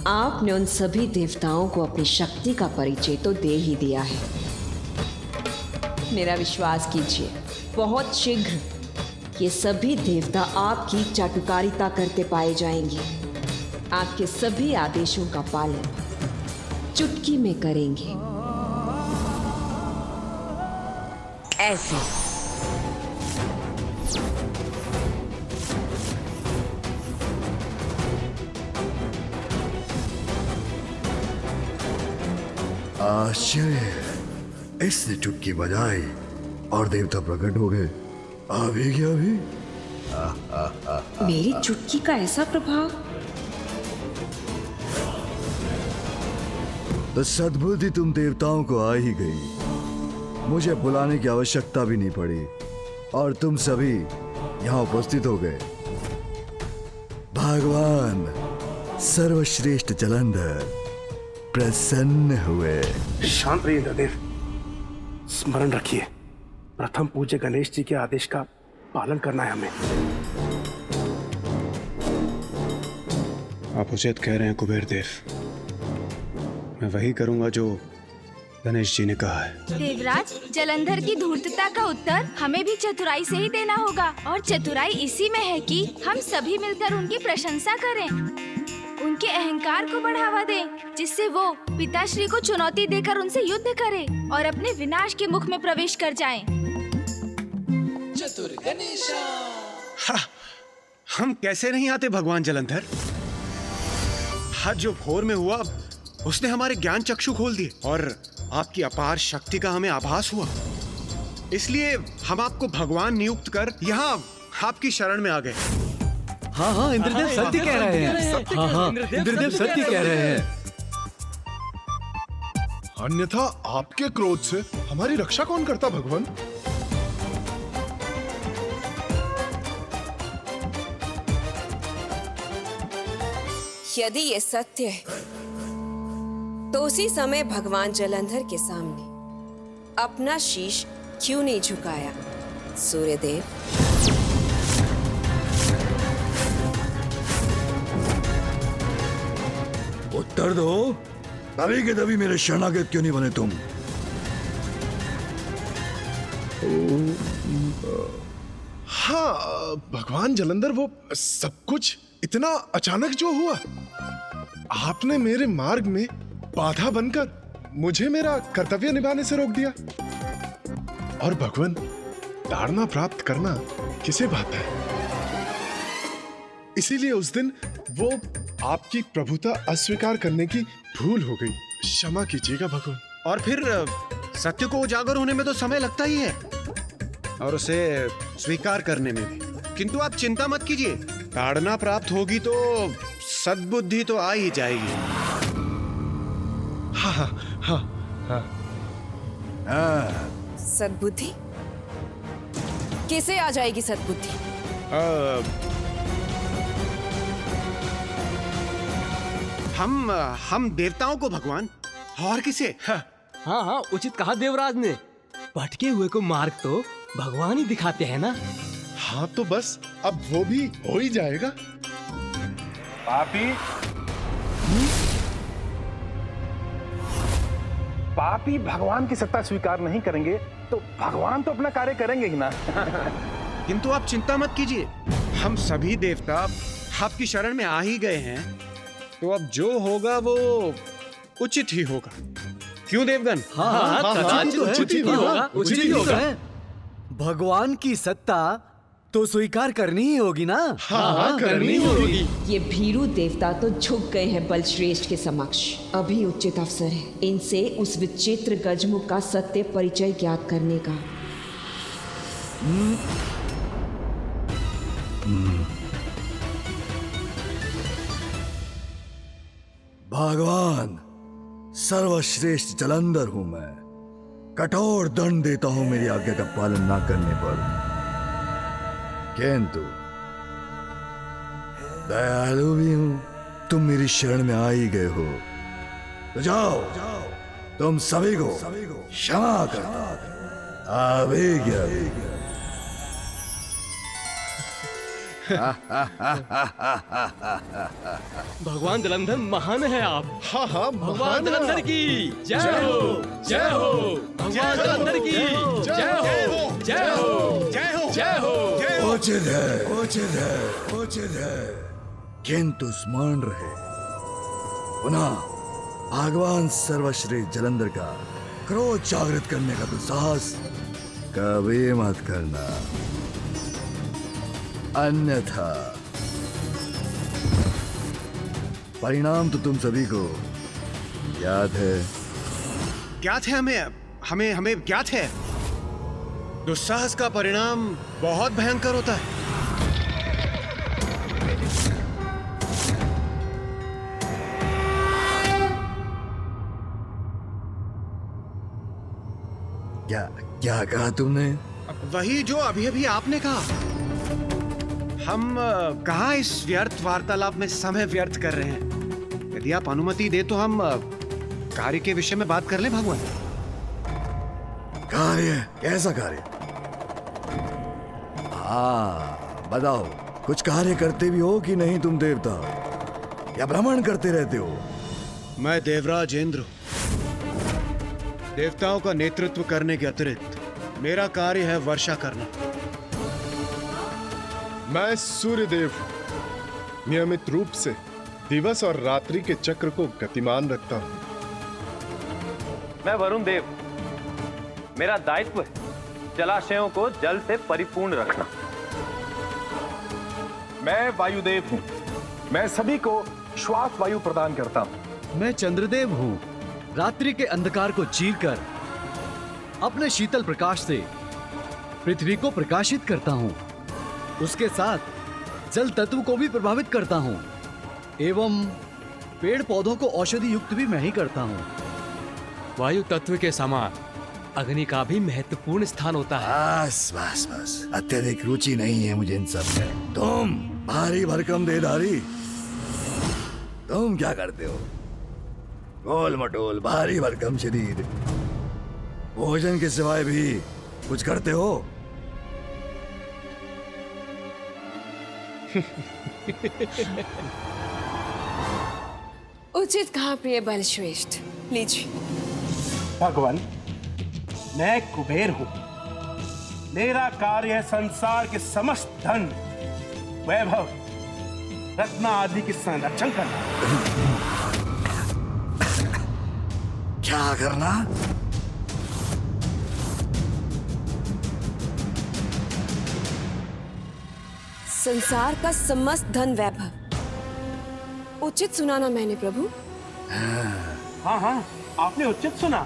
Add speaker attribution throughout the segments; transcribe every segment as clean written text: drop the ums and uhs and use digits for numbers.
Speaker 1: आपने उन सभी देवताओं को अपनी शक्ति का परिचय तो दे ही दिया है। मेरा विश्वास कीजिए, बहुत शीघ्र ये सभी देवता आपकी चाटुकारिता करते पाए जाएंगे। आपके सभी आदेशों का पालन चुटकी में करेंगे। ऐसे
Speaker 2: आश्चर्य, इसने चुटकी बजाई और देवता प्रकट हो गए। अभी क्या अभी?
Speaker 1: मेरी चुटकी का ऐसा प्रभाव?
Speaker 2: तो सद्बुद्धि तुम देवताओं को आ ही गई। मुझे बुलाने की आवश्यकता भी नहीं पड़ी और तुम सभी यहाँ उपस्थित हो गए। भगवान सर्वश्रेष्ठ जलंधर प्रसन्न हुए।
Speaker 3: शांत रहिए इंद्रदेव। स्मरण रखिए, प्रथम पूज्य गणेश जी के आदेश का पालन करना है हमें।
Speaker 4: आप उचित कह रहे हैं कुबेर देव, मैं वही करूंगा जो गणेश जी ने कहा है।
Speaker 5: देवराज, जलंधर की धूर्तता का उत्तर हमें भी चतुराई से ही देना होगा और चतुराई इसी में है कि हम सभी मिलकर उनकी प्रशंसा करें, उनके अहंकार को बढ़ावा दें, जिससे वो पिताश्री को चुनौती देकर उनसे युद्ध करें और अपने विनाश के मुख में प्रवेश कर जाएं।
Speaker 6: चतुर गणेशा।
Speaker 4: हम कैसे नहीं आते भगवान जलंधर? आज जो भोर में हुआ उसने हमारे ज्ञान चक्षु खोल दिए और आपकी अपार शक्ति का हमें आभास हुआ। इसलिए हम आपको भगवान नियुक्त कर यहाँ आपकी शरण में आ गए।
Speaker 7: हाँ, इंद्रदेव सत्य कह रहे हैं। हाँ, इंद्रदेव सत्य कह रहे हैं।
Speaker 8: अन्यथा आपके क्रोध से हमारी रक्षा कौन करता भगवान?
Speaker 9: यदि ये सत्य है तो उसी समय भगवान जलंधर के सामने अपना शीश क्यों नहीं झुकाया सूर्यदेव?
Speaker 2: उत्तर दो, तभी के तभी मेरे शरणागत क्यों नहीं बने तुम?
Speaker 8: हाँ भगवान जलंधर, वो सब कुछ इतना अचानक जो हुआ, आपने मेरे मार्ग में बाधा बनकर मुझे मेरा कर्तव्य निभाने से रोक दिया। और भगवान, ताड़ना प्राप्त करना किसे भाता है? इसीलिए उस दिन वो आपकी प्रभुता अस्वीकार करने की भूल हो गई। क्षमा कीजिएगा भगवान।
Speaker 4: और फिर सत्य को उजागर होने में तो समय लगता ही है और उसे स्वीकार करने में भी। किंतु आप चिंता मत कीजिए, ताड़ना प्राप्त होगी तो सद्बुद्धि तो आ ही जाएगी।
Speaker 8: हाँ हाँ हाँ हाँ।
Speaker 9: सद्बुद्धि कैसे आ जाएगी? सद्बुद्धि
Speaker 4: हम देवताओं को भगवान, और किसे?
Speaker 7: हाँ, उचित कहा देवराज ने। भटके हुए को मार्ग तो भगवान ही दिखाते हैं ना।
Speaker 8: हाँ तो बस अब वो भी हो ही जाएगा।
Speaker 3: पापी भगवान की सत्ता स्वीकार नहीं करेंगे तो भगवान तो अपना कार्य करेंगे ही ना।
Speaker 4: किंतु आप चिंता मत कीजिए, हम सभी देवता आपकी शरण में आ ही गए हैं, तो अब जो होगा वो उचित ही होगा। क्यों देवगण?
Speaker 7: उचित ही होगा। भगवान की सत्ता तो स्वीकार करनी ही होगी ना।
Speaker 8: हाँ, करनी होगी।
Speaker 1: ये भीरू देवता तो झुक गए हैं बलश्रेष्ठ के समक्ष। अभी उचित अवसर है इनसे उस विचित्र गजमुख का सत्य परिचय ज्ञात करने का।
Speaker 2: भगवान, सर्वश्रेष्ठ जलंधर हूं मैं। कठोर दंड देता हूं मेरी आज्ञा का पालन ना करने पर, किंतु दयालु भी हूं। तुम मेरी शरण में आ ही गए हो तो जाओ, तुम सभी को क्षमा करता।
Speaker 6: भगवान जलंधर महान है आप।
Speaker 8: हाँ हाँ
Speaker 6: भगवान जलंधर की जय हो, जय हो। भगवान जलंधर की जय हो, जय हो, जय हो, जय हो।
Speaker 2: उचित है, उचित है, उचित है, किंतु स्मरण रहे पुनः भगवान सर्वश्रेष्ठ जलंधर का क्रोध जागृत करने का दुस्साहस कभी मत करना, अन्यथा परिणाम तो तुम सभी को याद है।
Speaker 4: ज्ञात है हमें हमें ज्ञात है। दुस्साहस का परिणाम बहुत भयंकर होता है।
Speaker 2: क्या क्या कहा तुमने?
Speaker 4: वही जो अभी अभी आपने कहा। हम कहाँ इस व्यर्थ वार्तालाप में समय व्यर्थ कर रहे हैं। यदि आप अनुमति दे तो हम कार्य के विषय में बात कर लें भगवान।
Speaker 2: कार्य? कैसा कार्य? हाँ बताओ, कुछ कार्य करते भी हो कि नहीं तुम देवता, या भ्रमण करते रहते हो?
Speaker 4: मैं देवराज इंद्र, देवताओं का नेतृत्व करने के अतिरिक्त मेरा कार्य है वर्षा करना।
Speaker 8: मैं सूर्यदेव हूं। नियमित रूप से दिवस और रात्रि के चक्र को गतिमान रखता हूं।
Speaker 10: मैं वरुण देव, मेरा दायित्व है जलाशयों को जल से परिपूर्ण रखना।
Speaker 11: मैं वायुदेव हूं, मैं सभी को श्वास वायु प्रदान करता हूं।
Speaker 7: मैं चंद्रदेव हूँ, रात्रि के अंधकार को चीरकर अपने शीतल प्रकाश से पृथ्वी को प्रकाशित करता हूँ। उसके साथ जल तत्व को भी प्रभावित करता हूँ, एवं पेड़ पौधों को औषधि युक्त भी मैं ही करता हूँ।
Speaker 6: वायु तत्व के समान अग्नि का भी महत्वपूर्ण स्थान होता है।
Speaker 2: बस बस बस, अत्यधिक रुचि नहीं है मुझे इन सब में। तुम भारी भरकम देहधारी, तुम क्या करते हो? गोल मटोल भारी भरकम शरीर, भोजन के सिवाय भी कुछ करते हो?
Speaker 9: उचित कहा प्रिय बलश्रेष्ठ। लीजिए।
Speaker 3: भगवान, मैं कुबेर हूं। मेरा कार्य है संसार के समस्त धन, वैभव, रत्न आदि की संरक्षण करना।
Speaker 2: क्या करना?
Speaker 9: संसार का समस्त धन वैभव। उचित सुना ना मैंने प्रभु?
Speaker 3: हाँ हाँ, आपने उचित सुना।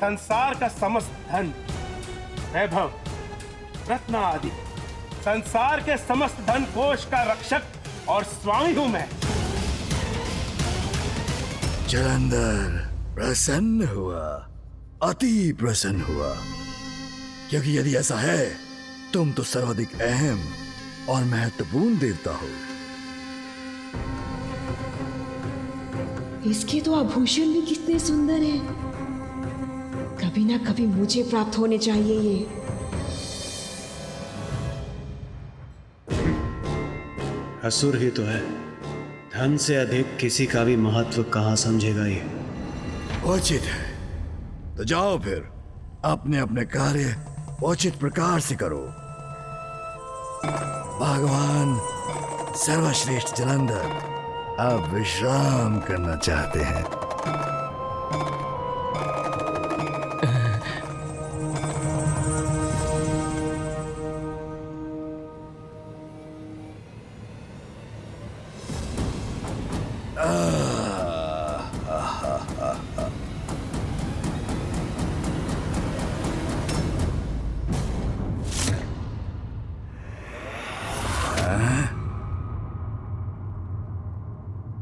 Speaker 3: संसार का समस्त धन, वैभव, रत्न आदि, संसार के समस्त धन कोश का रक्षक और स्वामी हूं मैं।
Speaker 2: जलंधर प्रसन्न हुआ, अति प्रसन्न हुआ, क्योंकि यदि ऐसा है तुम तो सर्वाधिक अहम और महत्वपूर्ण देवता हो।
Speaker 1: इसके तो आभूषण भी कितने सुंदर हैं। कभी ना कभी मुझे प्राप्त होने चाहिए ये।
Speaker 4: असुर ही तो है, धन से अधिक किसी का भी महत्व कहाँ समझेगा ये।
Speaker 2: उचित है, तो जाओ फिर अपने अपने कार्य उचित प्रकार से करो। भगवान सर्वश्रेष्ठ जलंधर अब विश्राम करना चाहते हैं।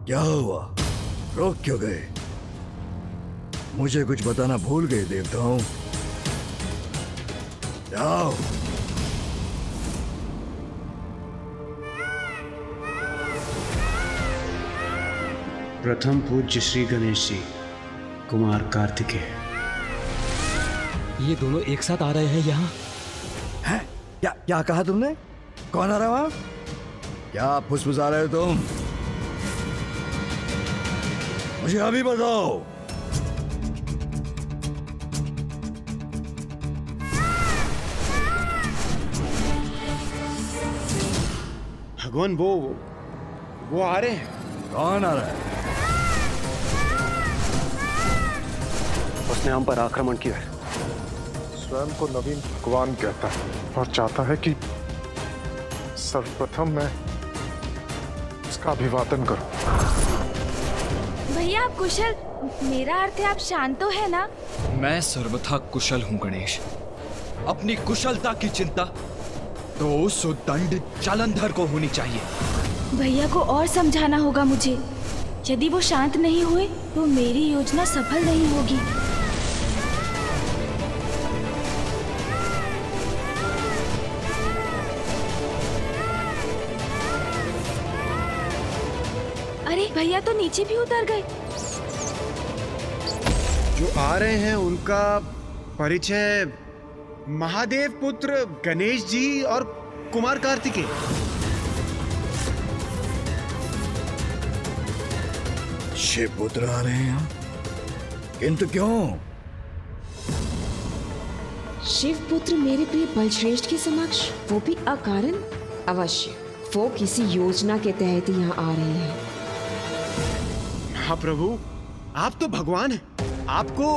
Speaker 2: क्या हुआ? रोक क्यों गए? मुझे कुछ बताना भूल गए देवताओं? जाओ।
Speaker 4: प्रथम पूज्य श्री गणेश जी, कुमार कार्तिकेय।
Speaker 6: ये दोनों एक साथ आ रहे हैं यहाँ।
Speaker 2: हैं? क्या क्या कहा तुमने? कौन आ रहा है वहां? क्या फुसफुसा रहे हो तुम? मुझे अभी बताओ।
Speaker 4: भगवान, वो आ रहे हैं।
Speaker 2: कौन आ रहा है?
Speaker 11: उसने हम पर आक्रमण किया है। स्वयं को नवीन भगवान कहता है और चाहता है कि सर्वप्रथम मैं उसका अभिवादन करूं।
Speaker 5: भैया आप कुशल? मेरा अर्थ है आप शांत तो है ना?
Speaker 6: मैं सर्वथा कुशल हूँ गणेश। अपनी कुशलता की चिंता तो उस उद्दंड जालंधर को होनी चाहिए।
Speaker 5: भैया को और समझाना होगा मुझे। यदि वो शांत नहीं हुए तो मेरी योजना सफल नहीं होगी। अरे भैया तो नीचे भी उतर गए।
Speaker 4: जो आ रहे हैं उनका परिचय महादेव पुत्र गणेश जी और कुमार कार्तिकेय।
Speaker 2: शिव पुत्र आ रहे हैं यहाँ, किंतु क्यों?
Speaker 1: शिव पुत्र मेरे प्रिय बलश्रेष्ठ के समक्ष, वो भी अकारण? अवश्य वो किसी योजना के तहत यहाँ आ रहे हैं।
Speaker 4: महाप्रभु, आप तो भगवान हैं, आपको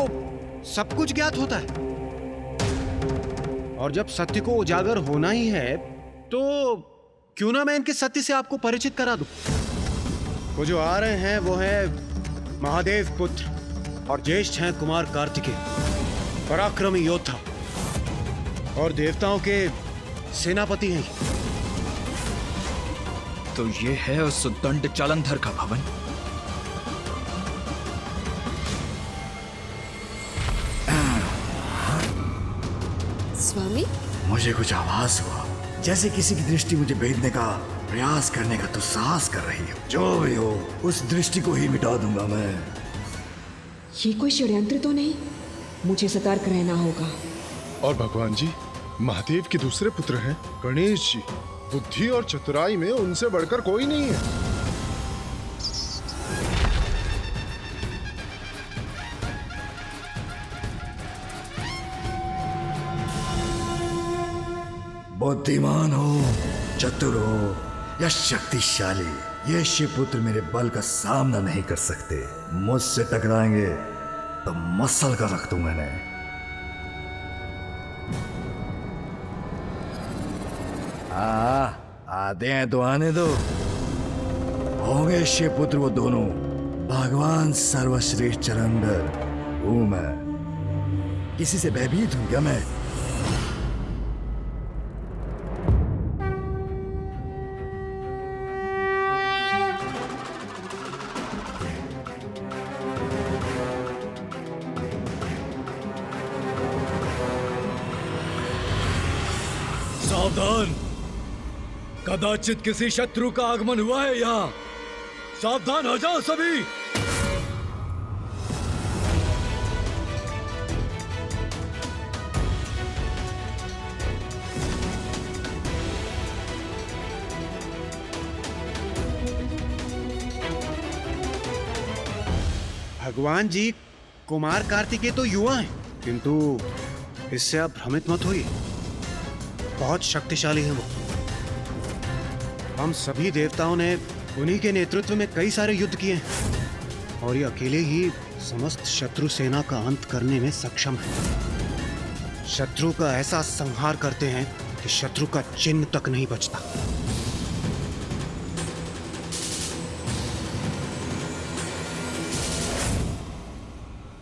Speaker 4: सब कुछ ज्ञात होता है। और जब सत्य को उजागर होना ही है तो क्यों ना मैं इनके सत्य से आपको परिचित करा दूं। वो जो आ रहे हैं वो है महादेव पुत्र और ज्येष्ठ हैं कुमार कार्तिकेय, पराक्रमी योद्धा और देवताओं के सेनापति हैं।
Speaker 6: तो ये है उस उद्दंड जालंधर का भवन।
Speaker 9: स्वामी,
Speaker 2: मुझे कुछ आभास हुआ, जैसे किसी की दृष्टि मुझे भेदने का प्रयास करने का तो साहस कर रही हो। जो भी हो, उस दृष्टि को ही मिटा दूंगा मैं।
Speaker 1: ये कोई षड्यंत्र तो नहीं? मुझे सतर्क रहना होगा।
Speaker 8: और भगवान जी, महादेव के दूसरे पुत्र हैं गणेश जी। बुद्धि और चतुराई में उनसे बढ़कर कोई नहीं है।
Speaker 2: बुद्धिमान हो, चतुर हो या शक्तिशाली, ये शिवपुत्र मेरे बल का सामना नहीं कर सकते। मुझसे टकराएंगे तो मसल कर रख दूंगा इन्हें। आते हैं तो आने दो। होंगे शिवपुत्र वो दोनों, भगवान सर्वश्रेष्ठ जालंधर हूं मैं। किसी से भयभीत हूं क्या मैं?
Speaker 6: सावधान, कदाचित किसी शत्रु का आगमन हुआ है यहाँ। सावधान हो जाओ सभी।
Speaker 4: भगवान जी, कुमार कार्तिकेय तो युवा हैं, किंतु इससे आप भ्रमित मत होइए। बहुत शक्तिशाली हैं वो। हम सभी देवताओं ने उन्हीं के नेतृत्व में कई सारे युद्ध किए हैं और ये अकेले ही समस्त शत्रु सेना का अंत करने में सक्षम है। शत्रु का ऐसा संहार करते हैं कि शत्रु का चिन्ह तक नहीं बचता।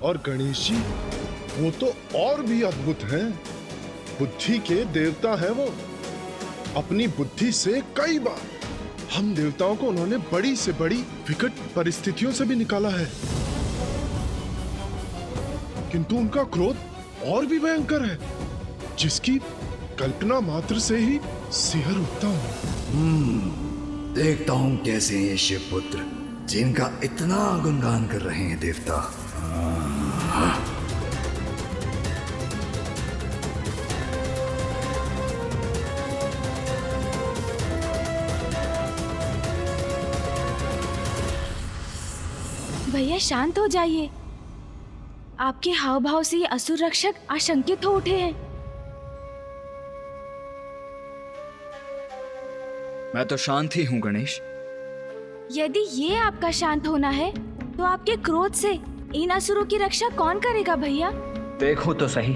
Speaker 8: और गणेश जी, वो तो और भी अद्भुत हैं। बुद्धि के देवता हैं वो। अपनी बुद्धि से कई बार हम देवताओं को उन्होंने बड़ी से बड़ी विकट परिस्थितियों से भी निकाला है, किंतु उनका क्रोध और भी भयंकर है, जिसकी कल्पना मात्र से ही सिहर उठता हूं।
Speaker 2: देखता हूं कैसे ये शिवपुत्र, जिनका इतना गुणगान कर रहे हैं देवता।
Speaker 5: भैया शांत हो जाइए। आपके हाव भाव से ये असुर रक्षक आशंकित हो उठे हैं।
Speaker 6: मैं तो शांत ही हूँ गणेश।
Speaker 5: यदि ये आपका शांत होना है तो आपके क्रोध से इन असुरों की रक्षा कौन करेगा भैया?
Speaker 12: देखो तो सही,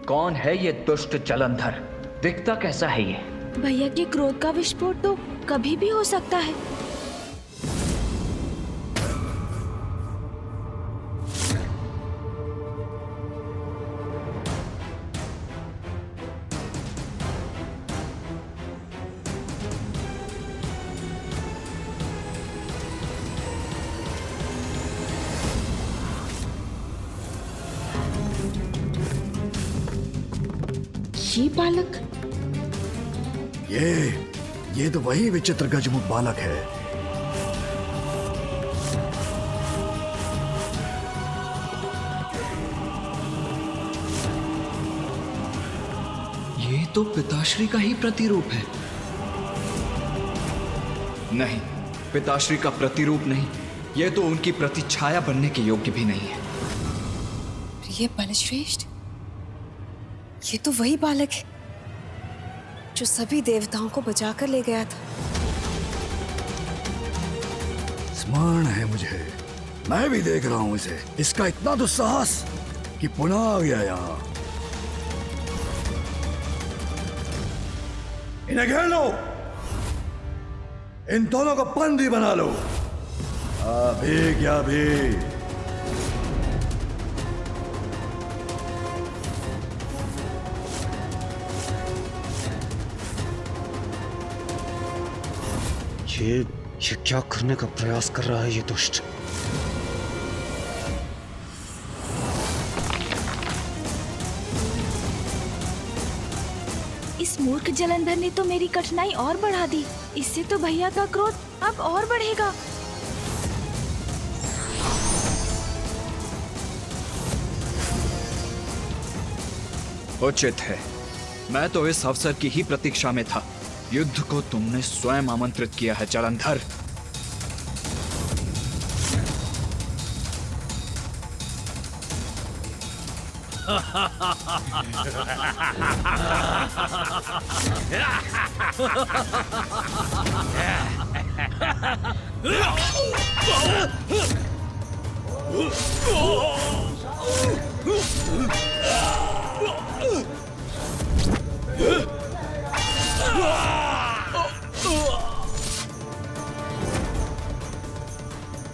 Speaker 12: कौन है ये दुष्ट जलंधर? दिखता कैसा है ये?
Speaker 5: भैया के क्रोध का विस्फोट तो कभी भी हो सकता है।
Speaker 1: ये बालक,
Speaker 2: ये तो वही विचित्र गजमुख बालक है।
Speaker 6: ये तो पिताश्री का ही प्रतिरूप है। नहीं, पिताश्री का प्रतिरूप नहीं, ये तो उनकी प्रतिछाया बनने के योग्य भी नहीं है।
Speaker 9: ये बलश्रेष्ठ, ये तो वही बालक है जो सभी देवताओं को बचाकर ले गया था।
Speaker 2: स्मरण है मुझे, मैं भी देख रहा हूं इसे। इसका इतना दुस्साहस कि पुनः आ गया यहाँ। इन्हें घेर लो, इन दोनों को बंदी बना लो। अभी क्या भी।
Speaker 4: ये क्या करने का प्रयास कर रहा है ये दुष्ट?
Speaker 5: इस मूर्ख जलंधर ने तो मेरी कठिनाई और बढ़ा दी। इससे तो भैया का क्रोध अब और बढ़ेगा।
Speaker 6: उचित है, मैं तो इस अवसर की ही प्रतीक्षा में था। युद्ध को तुमने स्वयं आमंत्रित किया है जलंधर।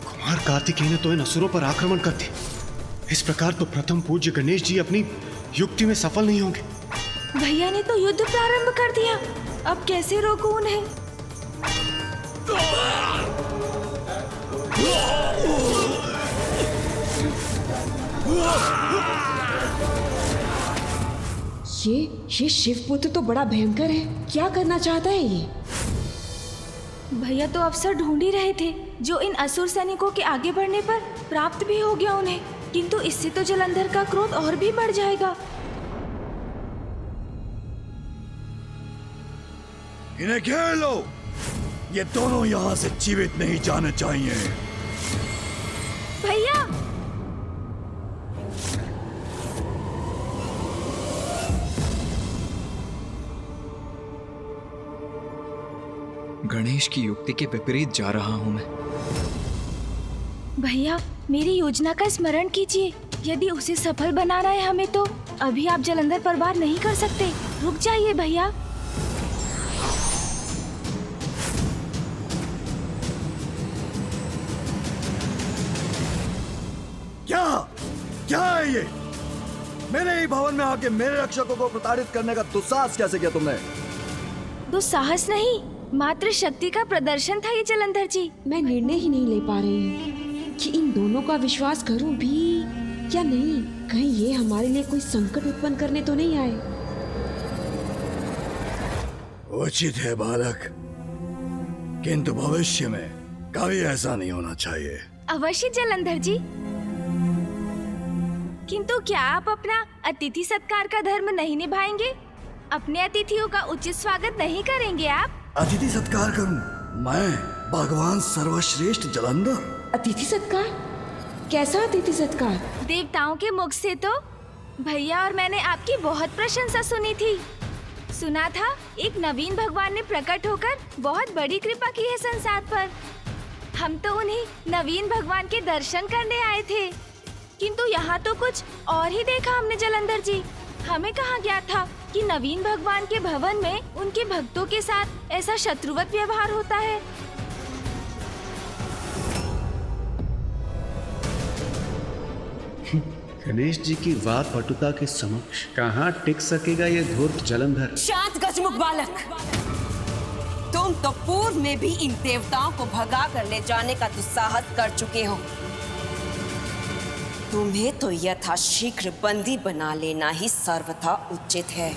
Speaker 4: कुमार कार्तिकेय ने तो इन असुरों पर आक्रमण कर दिया। इस प्रकार तो प्रथम पूज्य गणेश जी अपनी युक्ति में सफल नहीं होंगे।
Speaker 5: भैया ने तो युद्ध प्रारंभ कर दिया, अब कैसे रोकूं उन्हें?
Speaker 1: ये शिवपुत्र तो बड़ा भयंकर है। क्या करना चाहता है ये?
Speaker 5: भैया तो अवसर ढूंढ ही रहे थे जो इन असुर सैनिकों के आगे बढ़ने पर प्राप्त भी हो गया उन्हें, किंतु इससे तो जलंधर का क्रोध और भी बढ़ जाएगा।
Speaker 2: इन्हें घेर लो, ये दोनों यहाँ से जीवित नहीं जाने चाहिए।
Speaker 5: भैया!
Speaker 6: गणेश की युक्ति के विपरीत जा रहा हूं मैं।
Speaker 5: भैया, मेरी योजना का स्मरण कीजिए। यदि उसे सफल बनाना है हमें, तो अभी आप जलंधर पर वार नहीं कर सकते। रुक जाइए भैया।
Speaker 2: क्या क्या है ये? मेरे ही भवन में आके मेरे रक्षकों को प्रताड़ित करने का दुस्साहस कैसे किया तुमने?
Speaker 5: दुस्साहस नहीं, मात्र शक्ति का प्रदर्शन था ये जलंधर जी।
Speaker 1: मैं निर्णय ही नहीं ले पा रही हूँ कि इन दोनों का विश्वास करूं भी या नहीं। कहीं ये हमारे लिए कोई संकट उत्पन्न करने तो नहीं आए।
Speaker 2: उचित है बालक, किंतु भविष्य में कभी ऐसा नहीं होना चाहिए।
Speaker 5: अवश्य जलंधर जी, किंतु क्या आप अपना अतिथि सत्कार का धर्म नहीं निभाएंगे? अपने अतिथियों का उचित स्वागत नहीं करेंगे आप?
Speaker 2: अतिथि सत्कार करूं मैं, भगवान सर्वश्रेष्ठ जलंधर?
Speaker 1: अतिथि सत्कार? कैसा अतिथि सत्कार?
Speaker 5: देवताओं के मुख से तो भैया और मैंने आपकी बहुत प्रशंसा सुनी थी। सुना था एक नवीन भगवान ने प्रकट होकर बहुत बड़ी कृपा की है संसार पर। हम तो उन्हीं नवीन भगवान के दर्शन करने आए थे, किंतु यहाँ तो कुछ और ही देखा हमने जलंधर जी। हमें कहाँ ज्ञात था कि नवीन भगवान के भवन में उनके भक्तों के साथ ऐसा शत्रुवत व्यवहार होता है।
Speaker 4: गणेश जी की वाक पटुता के समक्ष कहाँ टिक सकेगा ये धूर्त जलंधर।
Speaker 9: शांत गजमुख बालक, तुम तो पूर्व में भी इन देवताओं को भगा कर ले जाने का दुस्साहस कर चुके हो। तुम्हें तो यथाशीघ्र बंदी बना लेना ही सर्वथा उचित है।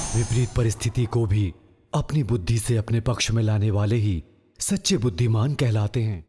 Speaker 7: विपरीत परिस्थिति को भी अपनी बुद्धि से अपने पक्ष में लाने वाले ही सच्चे बुद्धिमान कहलाते हैं।